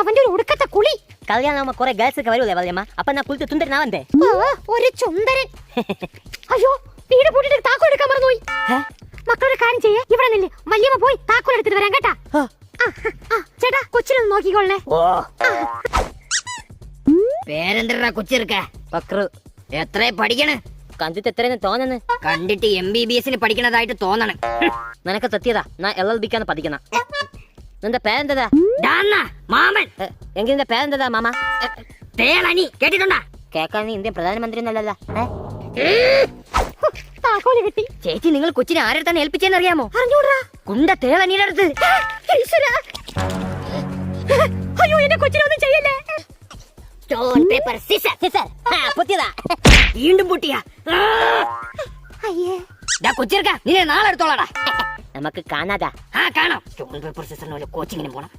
അവന്റെ ഒരു ഉടുക്കത്തെ കുളി. കല്യാണം കുറെ ഗേൾസ് ഒക്കെ വരൂലേ വല്യമ്മ, അപ്പൊ എന്നാ കുളിച്ച് തുണ്ടരനാവണ്ടേ? ഒരു ചുന്ദരൻ. അയ്യോ, വീട് പൂട്ടിട്ട് താക്കോൽ എടുക്കാൻ മറന്നുപോയി. മക്കളൊരു കാര്യം ചെയ്യേ, ഇവിടെ നില്ല്, വല്യമ്മ പോയി താക്കോൽ എടുത്തിട്ട് വരാം കേട്ടാ. ചേട്ടാ കൊച്ചിനൊന്ന് നോക്കിക്കോളേ. പേരെന്താ കൊച്ചിർക്ക? പക്രു. എത്ര പഠിക്കണ? കണ്ടിട്ട് എത്രയെന്ന് തോന്നുന്നു? കണ്ടിട്ട് MBBS പഠിക്കണതായിട്ട് തോന്നണം. നിനക്ക് തെറ്റിയതാ, ഞാൻ LLB പഠിക്കണ. നിന്റെ പേരെന്താ? മാമൻ. എങ്കിൽ നിന്റെ പേരെന്താ മാമ? തേളനി കേട്ടിട്ടുണ്ടാ? കേക്കാൻ നീ ഇന്ത്യൻ പ്രധാനമന്ത്രി എന്നല്ല. താക്കോല് കിട്ടി. ചേച്ചി, നിങ്ങൾ കൊച്ചിനെ ആരെടുത്താണ് ഏൽപ്പിച്ചെന്ന് അറിയാമോ? അറിഞ്ഞൂടാ. കുണ്ട തേളനിയുടെ അടുത്ത്. അയ്യോ, എന്നെ കൊച്ചിനൊന്നും ചെയ്യല്ലേ. Stone paper scissor. പൊട്ടിയതാ. വീണ്ടും പൊട്ടിയാ? അയ്യേ, കൊച്ചിർക്ക, നിന്നെ നാളെ എടുത്തോളാടാ. നമുക്ക് കാണാതാ. കാണാം. സ്റ്റോൺ പേപ്പർ സിസറിന് കോച്ചിങ്ങിനും പോണം.